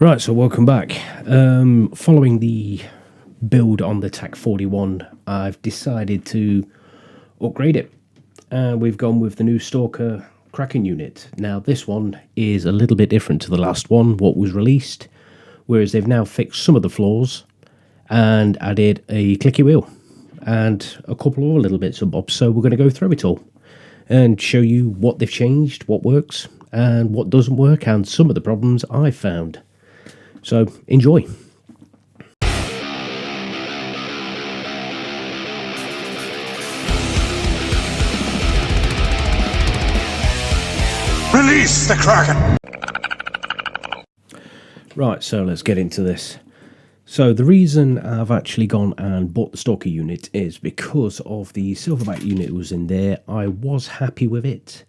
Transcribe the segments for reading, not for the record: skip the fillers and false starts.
Right, so welcome back. Following the build on the TAC41, I've decided to upgrade it. We've gone with the new Stalker KRAKEN unit. Now, this one is a little bit different to the last one, what was released, whereas they've now fixed some of the flaws and added a clicky wheel and a couple of other little bits and bobs. So we're going to go through it all and show you what they've changed, what works, and what doesn't work, and some of the problems I've found. So, enjoy. Release the Kraken! Right, so let's get into this. So the reason I've actually gone and bought the Stalker unit is because of the silverback unit that was in there. I was happy with it,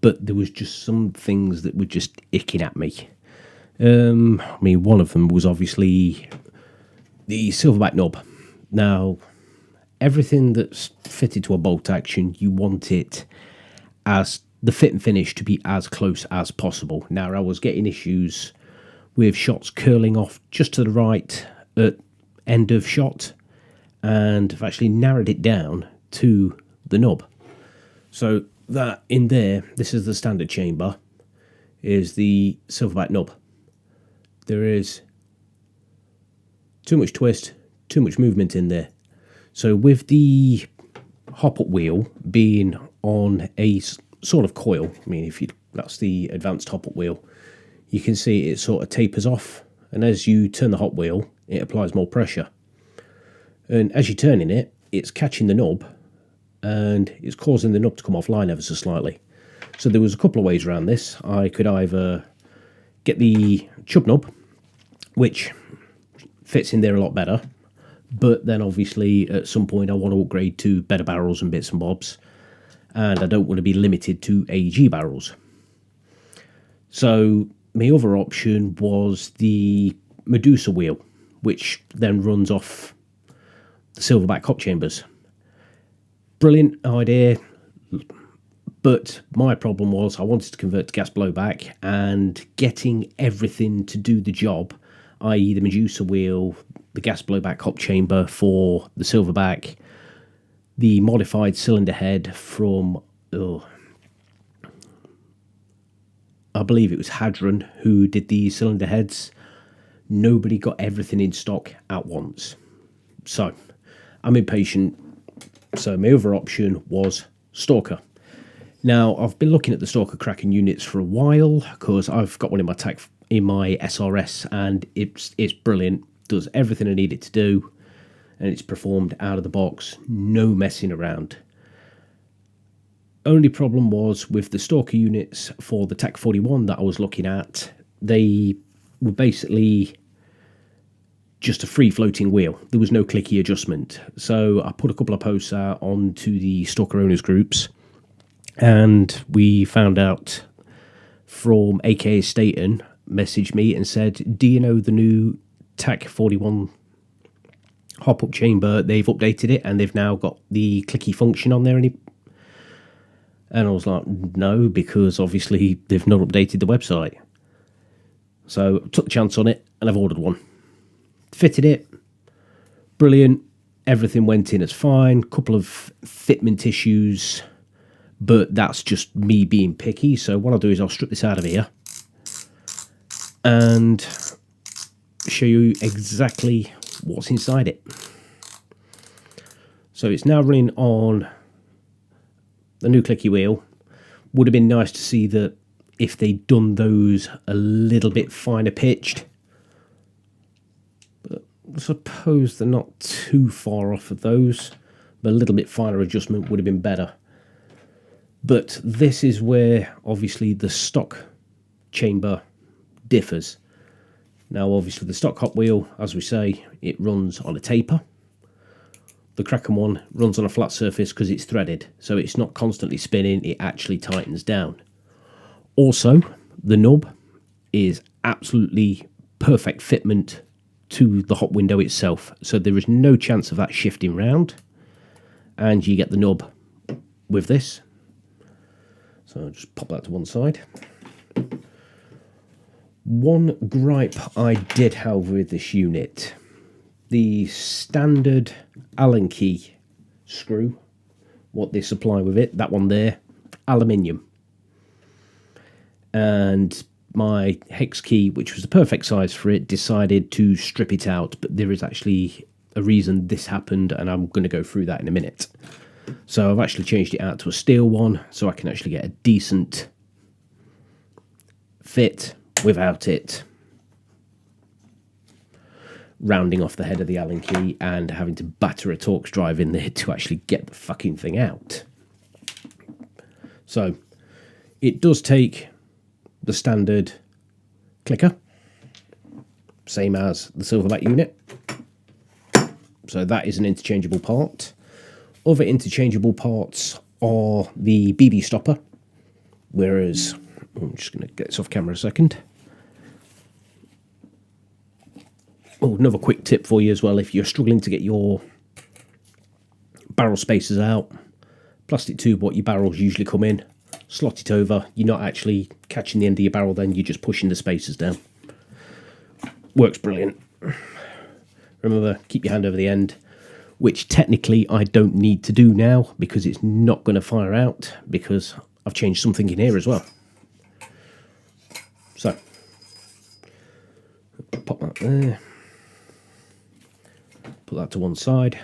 but there was just some things that were just icking at me. I mean, one of them was obviously the silverback knob. Now, everything that's fitted to a bolt action, you want it as the fit and finish to be as close as possible. Now, I was getting issues with shots curling off just to the right at end of shot, and I've actually narrowed it down to the knob. So that in there, this is the standard chamber, is the silverback knob. There is too much twist, too much movement in there. So with the hop-up wheel being on a sort of coil, I mean, that's the advanced hop-up wheel, you can see it sort of tapers off, and as you turn the hop wheel, it applies more pressure. And as you're turning it, it's catching the knob, and it's causing the knob to come offline ever so slightly. So there was a couple of ways around this. I could either get the chub knob, which fits in there a lot better, but then obviously at some point I want to upgrade to better barrels and bits and bobs, and I don't want to be limited to AEG barrels. So my other option was the Medusa wheel, which then runs off the silverback hop chambers. Brilliant idea, but my problem was I wanted to convert to gas blowback, and getting everything to do the job, i.e. the Medusa wheel, the gas blowback hop chamber for the silverback, the modified cylinder head from, I believe it was Hadron who did the cylinder heads. Nobody got everything in stock at once. So I'm impatient. So my other option was Stalker. Now, I've been looking at the Stalker KRAKEN units for a while because I've got one in my SRS, and it's brilliant. Does everything I need it to do, and it's performed out of the box, no messing around. Only problem was with the Stalker units for the TAC41 that I was looking at, they were basically just a free floating wheel. There was no clicky adjustment. So I put a couple of posts out onto the Stalker owners groups, and we found out from AKA Staten messaged me and said, do you know the new TAC41 hop-up chamber? They've updated it and they've now got the clicky function on there. And I was like, no, because obviously they've not updated the website. So I took the chance on it and I've ordered one. Fitted it, brilliant, everything went in as fine, couple of fitment issues, but that's just me being picky. So what I'll do is I'll strip this out of here and show you exactly what's inside it. So it's now running on the new clicky wheel. Would have been nice to see that if they'd done those a little bit finer pitched, but I suppose they're not too far off of those, but a little bit finer adjustment would have been better. But this is where obviously the stock chamber differs. Now obviously the stock hop wheel, as we say, it runs on a taper. The KRAKEN one runs on a flat surface because it's threaded, so it's not constantly spinning, it actually tightens down. Also, the knob is absolutely perfect fitment to the hop window itself, so there is no chance of that shifting round, and you get the knob with this. So I'll just pop that to one side. One gripe I did have with this unit, the standard Allen key screw, what they supply with it, that one there, aluminium. And my hex key, which was the perfect size for it, decided to strip it out, but there is actually a reason this happened, and I'm going to go through that in a minute. So I've actually changed it out to a steel one, so I can actually get a decent fit without it rounding off the head of the Allen key and having to batter a Torx drive in there to actually get the fucking thing out. So it does take the standard clicker, same as the Silverback unit. So that is an interchangeable part. Other interchangeable parts are the BB stopper, whereas, I'm just going to get this off camera a second. Oh, another quick tip for you as well, if you're struggling to get your barrel spacers out, plastic tube what your barrels usually come in, slot it over. You're not actually catching the end of your barrel then, you're just pushing the spacers down. Works brilliant. Remember, keep your hand over the end, which technically I don't need to do now because it's not going to fire out because I've changed something in here as well. So, pop that there. Put that to one side.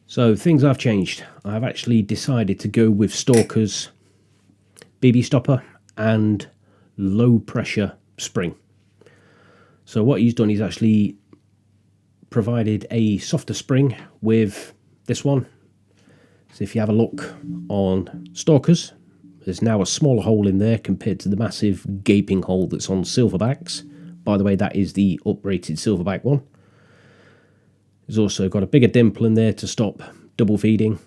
So things I've changed. I've actually decided to go with Stalker's BB stopper and low pressure spring. So what he's done is actually provided a softer spring with this one. So if you have a look on Stalker's, there's now a smaller hole in there compared to the massive gaping hole that's on Silverbacks. By the way, that is the uprated Silverback one. There's also got a bigger dimple in there to stop double feeding,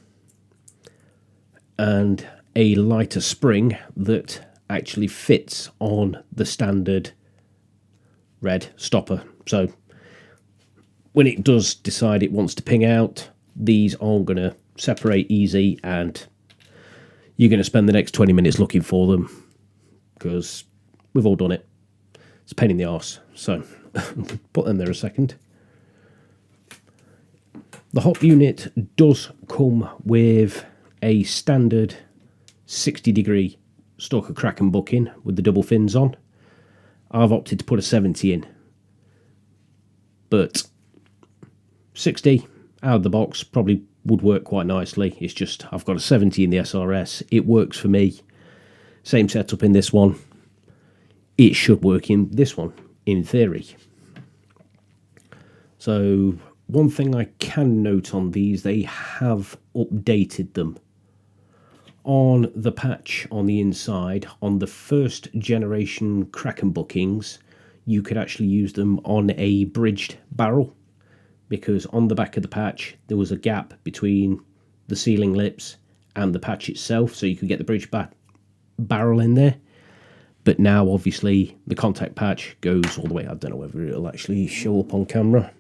and a lighter spring that actually fits on the standard red stopper. So when it does decide it wants to ping out, these aren't going to separate easy, and you're going to spend the next 20 minutes looking for them because we've all done it. It's a pain in the arse. So put them there a second. The hop unit does come with a standard 60-degree Stalker Kraken booking with the double fins on. I've opted to put a 70 in, but 60 out of the box probably would work quite nicely. It's just I've got a 70 in the SRS. It works for me. Same setup in this one. It should work in this one, in theory. So one thing I can note on these, they have updated them. On the patch on the inside, on the first generation Kraken bookings, you could actually use them on a bridged barrel, because on the back of the patch there was a gap between the sealing lips and the patch itself, so you could get the bridged barrel in there. But now obviously the contact patch goes all the way. I don't know whether it'll actually show up on camera.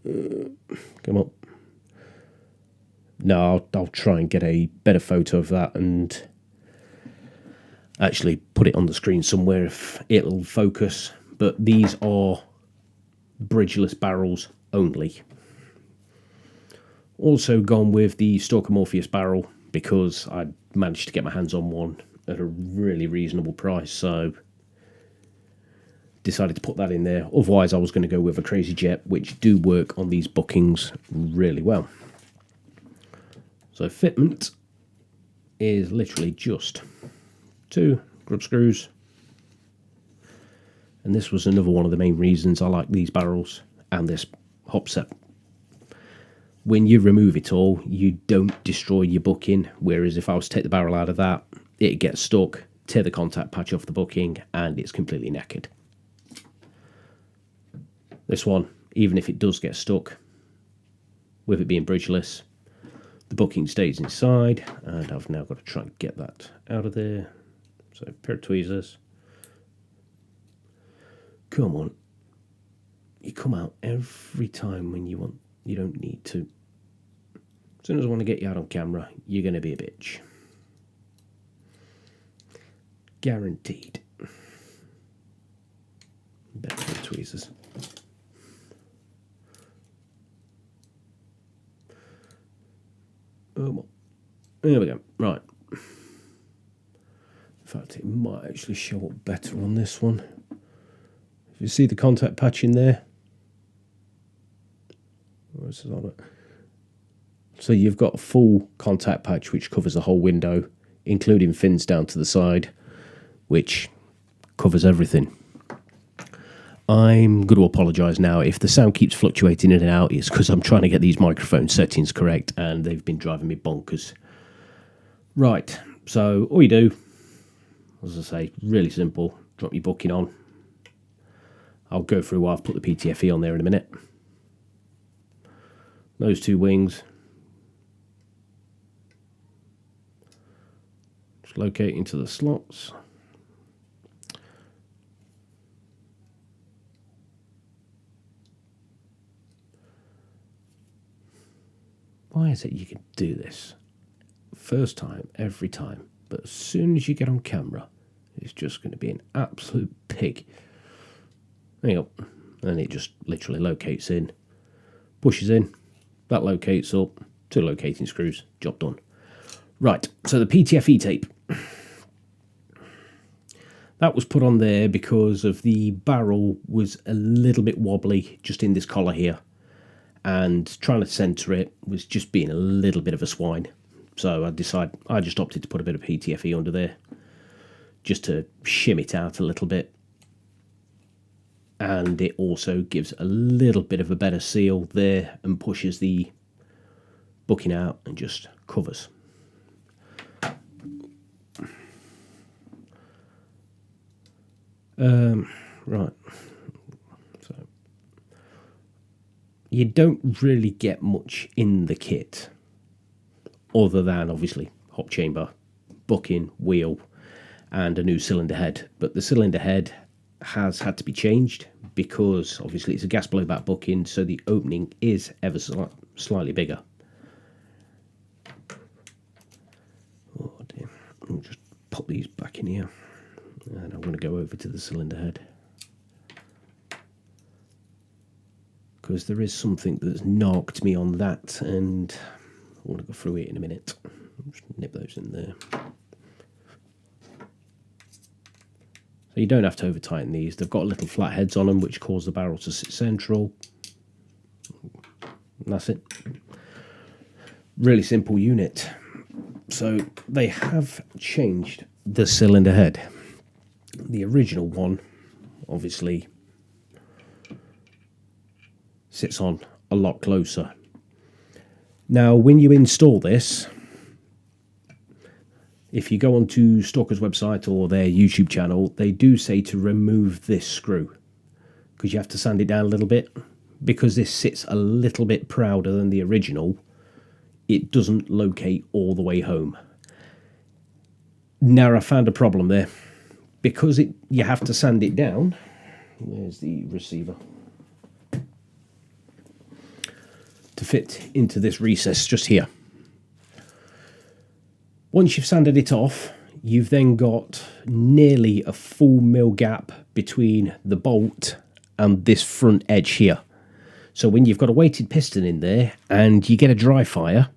Come on. No, I'll try and get a better photo of that and actually put it on the screen somewhere if it'll focus. But these are bridgeless barrels only. Also gone with the Stalker Morpheus barrel because I managed to get my hands on one at a really reasonable price, so decided to put that in there. Otherwise I was going to go with a Crazy Jet, which do work on these bookings really well. So fitment is literally just 2 grub screws, and this was another one of the main reasons I like these barrels and this hop set. When you remove it all, you don't destroy your booking, whereas if I was to take the barrel out of that, it gets stuck, tear the contact patch off the booking, and it's completely knackered. This one, even if it does get stuck, with it being bridgeless, the booking stays inside, and I've now got to try and get that out of there. So, pair of tweezers. Come on. You come out every time when you don't need to. As soon as I want to get you out on camera, you're going to be a bitch. Guaranteed. Better than tweezers. Oh, well. There we go. Right. In fact, it might actually show up better on this one. If you see the contact patch in there. Where's it on it? So you've got a full contact patch which covers the whole window, including fins down to the side, which covers everything. I'm going to apologise now. If the sound keeps fluctuating in and out, it's because I'm trying to get these microphone settings correct and they've been driving me bonkers. Right, so all you do, as I say, really simple. Drop your booking on. I'll go through why I've put the PTFE on there in a minute. Those two wings. Just locate into the slots. Why is it you can do this? First time, every time. But as soon as you get on camera, it's just going to be an absolute pig. There you go. And it just literally locates in. Pushes in. That locates up. 2 locating screws. Job done. Right, so the PTFE tape. That was put on there because of the barrel was a little bit wobbly just in this collar here. And trying to centre it was just being a little bit of a swine. So I just opted to put a bit of PTFE under there. Just to shim it out a little bit. And it also gives a little bit of a better seal there and pushes the booking out and just covers. Right. So you don't really get much in the kit other than obviously hop chamber, booking, wheel and a new cylinder head. But the cylinder head has had to be changed because obviously it's a gas blowback booking, so the opening is ever slightly bigger. Oh dear. I'll just pop these back in here and I'm going to go over to the cylinder head because there is something that's knocked me on that and I want to go through it in a minute. I'll just nip those in there. So you don't have to over tighten these. They've got little flat heads on them which cause the barrel to sit central. And that's it. Really simple unit. So they have changed the cylinder head. The original one obviously sits on a lot closer. Now when you install this, if you go onto Stalker's website or their YouTube channel, they do say to remove this screw because you have to sand it down a little bit. Because this sits a little bit prouder than the original, it doesn't locate all the way home. Now I found a problem there. Because you have to sand it down. There's the receiver. To fit into this recess just here. Once you've sanded it off, you've then got nearly a full mil gap between the bolt and this front edge here. So when you've got a weighted piston in there and you get a dry fire,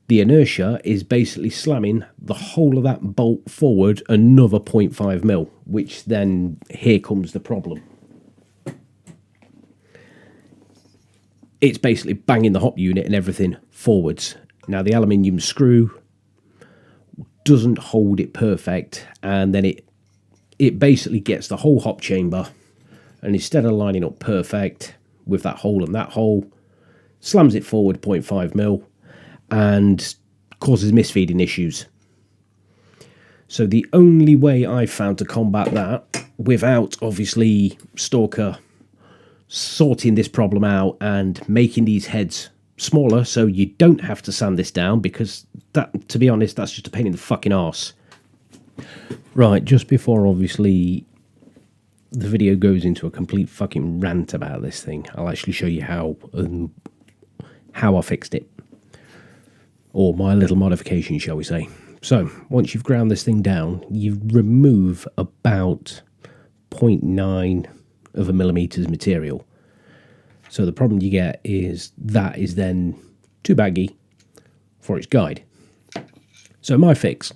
the inertia is basically slamming the whole of that bolt forward another 0.5 mil, which then here comes the problem. It's basically banging the hop unit and everything forwards. Now the aluminium screw doesn't hold it perfect, and then it basically gets the whole hop chamber, and instead of lining up perfect with that hole and that hole, slams it forward 0.5 mil and causes misfeeding issues. So the only way I've found to combat that, without obviously Stalker sorting this problem out and making these heads smaller so you don't have to sand this down, because that, to be honest, that's just a pain in the fucking arse. Right, just before obviously the video goes into a complete fucking rant about this thing, I'll actually show you how I fixed it. Or my little modification, shall we say. So once you've ground this thing down, you remove about 0.9 of a millimeter's material. So the problem you get is that is then too baggy for its guide. So my fix,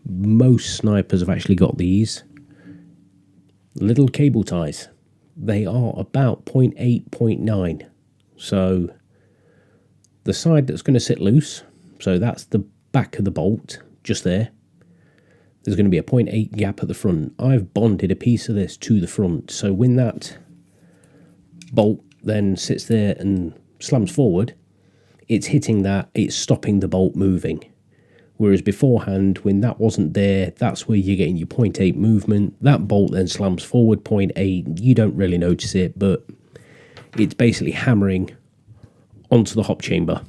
most snipers have actually got these little cable ties. They are about 0.8, 0.9. So the side that's going to sit loose, so that's the back of the bolt, just there. There's going to be a 0.8 gap at the front. I've bonded a piece of this to the front, so when that bolt then sits there and slams forward, it's hitting that, it's stopping the bolt moving. Whereas beforehand, when that wasn't there, that's where you're getting your 0.8 movement. That bolt then slams forward 0.8. You don't really notice it, but it's basically hammering onto the hop chamber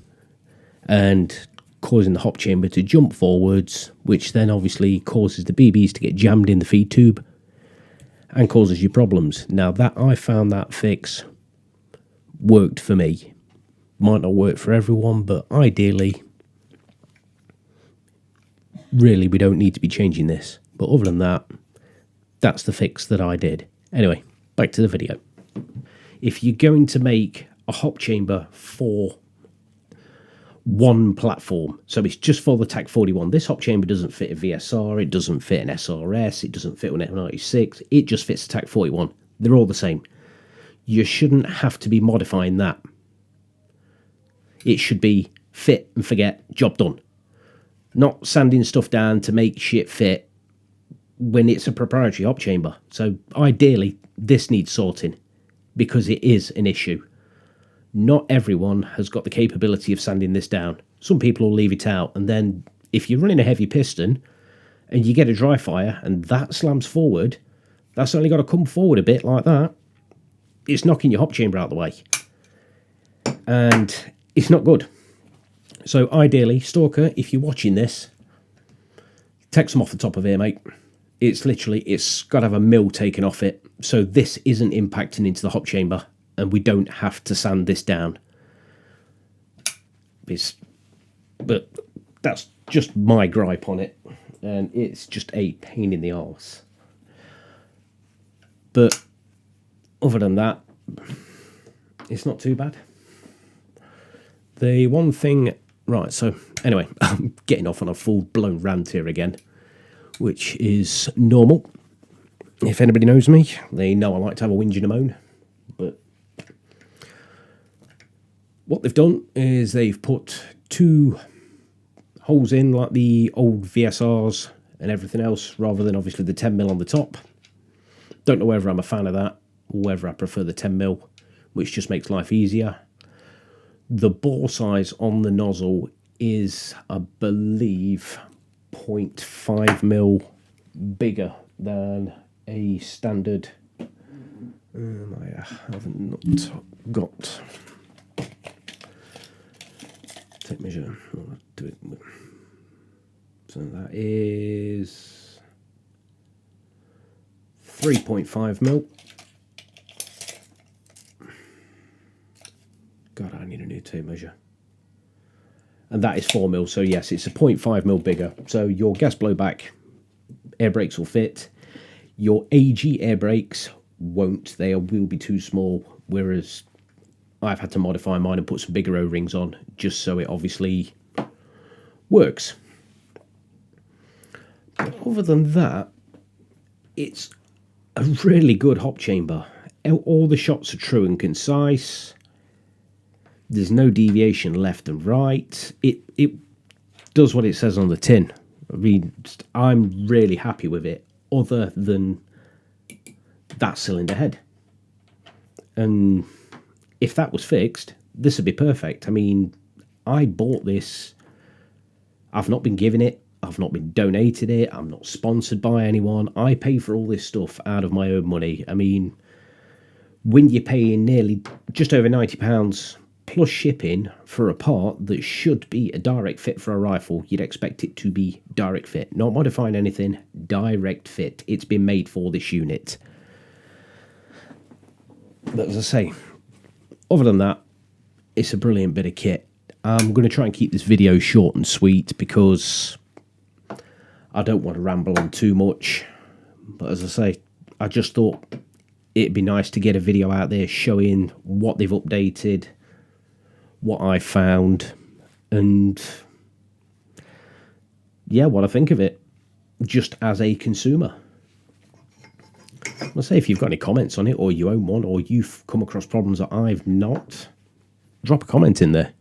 and causing the hop chamber to jump forwards, which then obviously causes the BBs to get jammed in the feed tube and causes you problems. Now that I found that fix worked for me. Might not work for everyone, but ideally, really, we don't need to be changing this. But other than that, that's the fix that I did. Anyway, back to the video. If you're going to make a hop chamber for one platform, so it's just for the TAC41, this hop chamber doesn't fit a VSR, it doesn't fit an SRS, it doesn't fit an F96, it just fits the TAC41. They're all the same. You shouldn't have to be modifying that. It should be fit and forget, job done. Not sanding stuff down to make shit fit when it's a proprietary hop chamber. So ideally, this needs sorting because it is an issue. Not everyone has got the capability of sanding this down. Some people will leave it out, and then if you're running a heavy piston and you get a dry fire and that slams forward, that's only got to come forward a bit like that. It's knocking your hop chamber out of the way. And it's not good. So ideally, Stalker, if you're watching this, take some off the top of here, mate. It's literally, it's got to have a mill taken off it. So this isn't impacting into the hop chamber and we don't have to sand this down. But that's just my gripe on it. And it's just a pain in the arse. But other than that, it's not too bad. The one thing... Right, so anyway, I'm getting off on a full-blown rant here again, which is normal. If anybody knows me, they know I like to have a whinge and a moan. But what they've done is they've put two holes in, like the old VSRs and everything else, rather than obviously the 10mm on the top. Don't know whether I'm a fan of that, or whether I prefer the 10mm, which just makes life easier. The bore size on the nozzle is, I believe, 0.5mm bigger than a standard. I haven't got tape measure. I'll do it. So that is 3.5mm. God, I need a new tape measure. And that is 4mm, so yes, it's a 0.5mm bigger. So your gas blowback air brakes will fit. Your AG air brakes won't. They will be too small, whereas I've had to modify mine and put some bigger O-rings on, just so it obviously works. But other than that, it's a really good hop chamber. All the shots are true and concise. There's no deviation left and right. It does what it says on the tin. I mean, I'm really happy with it, other than that cylinder head. And if that was fixed, this would be perfect. I mean, I bought this. I've not been given it. I've not been donated it. I'm not sponsored by anyone. I pay for all this stuff out of my own money. I mean, when you're paying nearly just over £90 plus shipping for a part that should be a direct fit for a rifle, you'd expect it to be direct fit. Not modifying anything, direct fit. It's been made for this unit. But as I say, other than that, it's a brilliant bit of kit. I'm going to try and keep this video short and sweet because I don't want to ramble on too much, but as I say, I just thought it'd be nice to get a video out there showing what they've updated, what I found, and yeah, what I think of it, just as a consumer. Let's say if you've got any comments on it, or you own one, or you've come across problems that I've not, drop a comment in there.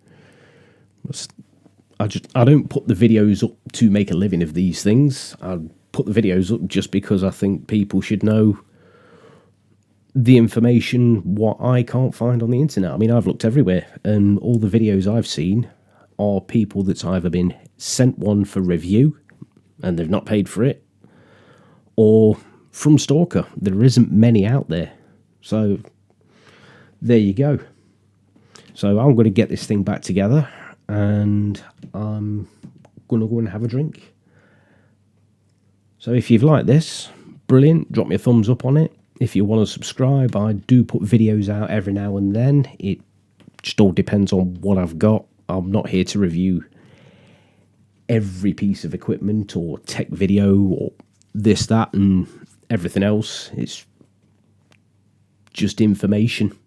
I don't put the videos up to make a living of these things. I put the videos up just because I think people should know the information what I can't find on the internet. I mean, I've looked everywhere, and all the videos I've seen are people that's either been sent one for review and they've not paid for it, or from Stalker. There isn't many out there. So there you go. So I'm going to get this thing back together, and I'm going to go and have a drink. So if you've liked this, brilliant, drop me a thumbs up on it. If you want to subscribe, I do put videos out every now and then. It just all depends on what I've got. I'm not here to review every piece of equipment or tech video or this, that, and everything else. It's just information.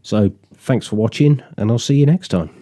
So thanks for watching, and I'll see you next time.